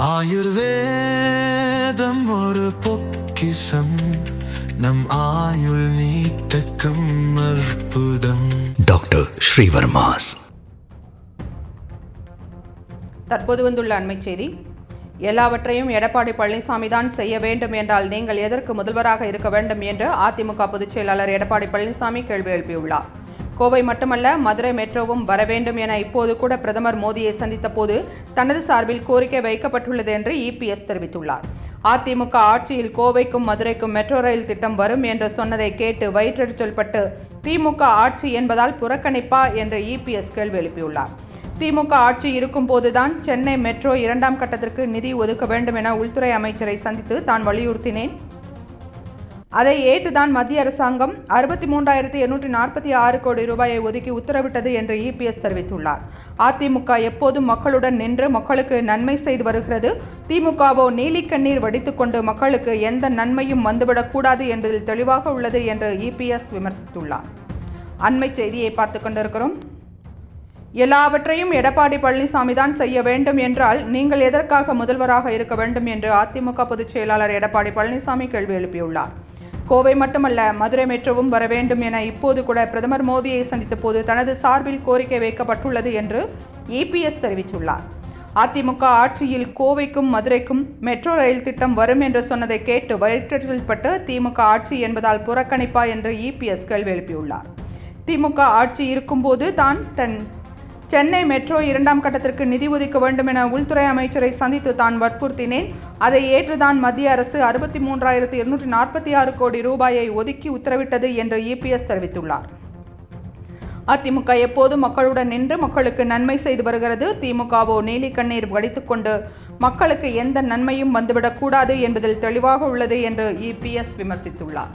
ஆயுர்வேதம் ஒரு பொக்கிஷம், நம் ஆயுள் நீட்டக்கும் அற்புதம். டாக்டர் ஸ்ரீவர்மாஸ். தற்போது வந்துள்ள அண்மைச் செய்தி. எல்லாவற்றையும் எடப்பாடி பழனிசாமி தான் செய்ய வேண்டும் என்றால் நீங்கள் எதற்கு முதல்வராக இருக்க வேண்டும் என்று அதிமுக பொதுச் செயலாளர் எடப்பாடி பழனிசாமி கேள்வி எழுப்பியுள்ளார். கோவை மட்டுமல்ல, மதுரை மெட்ரோவும் வர வேண்டும் என இப்போது கூட பிரதமர் மோடியை சந்தித்த போது தனது சார்பில் கோரிக்கை வைக்கப்பட்டுள்ளது என்று இபிஎஸ் தெரிவித்துள்ளார். அதிமுக ஆட்சியில் கோவைக்கும் மதுரைக்கும் மெட்ரோ ரயில் திட்டம் வரும் என்று சொன்னதை கேட்டு வயிற்றெரிச்சல் பட்டு திமுக ஆட்சி என்பதால் புறக்கணிப்பா என்று இபிஎஸ் கேள்வி எழுப்பியுள்ளார். திமுக ஆட்சி இருக்கும் போதுதான் சென்னை மெட்ரோ 2ஆம் கட்டத்திற்கு நிதி ஒதுக்க வேண்டும் என உள்துறை அமைச்சரை சந்தித்து தான் வலியுறுத்தினேன். அதை ஏற்றுதான் மத்திய அரசாங்கம் 63,846 கோடி ரூபாயை ஒதுக்கி உத்தரவிட்டது என்று இபிஎஸ் தெரிவித்துள்ளார். அதிமுக எப்போதும் மக்களுடன் நின்று மக்களுக்கு நன்மை செய்து வருகிறது. திமுகவோ நீலிக்கண்ணீர் வடித்துக்கொண்டு மக்களுக்கு எந்த நன்மையும் வந்துவிடக்கூடாது என்பதில் தெளிவாக உள்ளது என்று இபிஎஸ் விமர்சித்துள்ளார். அண்மை செய்தியை பார்த்து கொண்டிருக்கிறோம். எல்லாவற்றையும் எடப்பாடி பழனிசாமி தான் செய்ய வேண்டும் என்றால் நீங்கள் எதற்காக முதல்வராக இருக்க வேண்டும் என்று அதிமுக பொதுச் செயலாளர் எடப்பாடி பழனிசாமி கேள்வி எழுப்பியுள்ளார். கோவை மட்டுமல்ல, மதுரை மெட்ரோவும் வர வேண்டும் என இப்போது கூட பிரதமர் மோடியை சந்தித்த போது தனது சார்பில் கோரிக்கை வைக்கப்பட்டுள்ளது என்று இபிஎஸ் தெரிவித்துள்ளார். அதிமுக ஆட்சியில் கோவைக்கும் மதுரைக்கும் மெட்ரோ ரயில் திட்டம் வரும் என்று சொன்னதை கேட்டு வயிற்றெரிச்சல் பட்டு திமுக ஆட்சி என்பதால் புறக்கணிப்பா என்று இபிஎஸ் கேள்வி எழுப்பியுள்ளார். திமுக ஆட்சி இருக்கும்போது தான் சென்னை மெட்ரோ 2ஆம் கட்டத்திற்கு நிதி ஒதுக்க வேண்டும் என உள்துறை அமைச்சரை சந்தித்து தான் வற்புறுத்தினேன். அதை ஏற்றுதான் மத்திய அரசு 63,846 கோடி ரூபாயை ஒதுக்கி உத்தரவிட்டது என்று இபிஎஸ் தெரிவித்துள்ளார். அதிமுக எப்போதும் மக்களுடன் நின்று மக்களுக்கு நன்மை செய்து வருகிறது. திமுகவோ நீலிக்கண்ணீர் வடித்துக்கொண்டு மக்களுக்கு எந்த நன்மையும் வந்துவிடக்கூடாது என்பதில் தெளிவாக உள்ளது என்று இபிஎஸ் விமர்சித்துள்ளார்.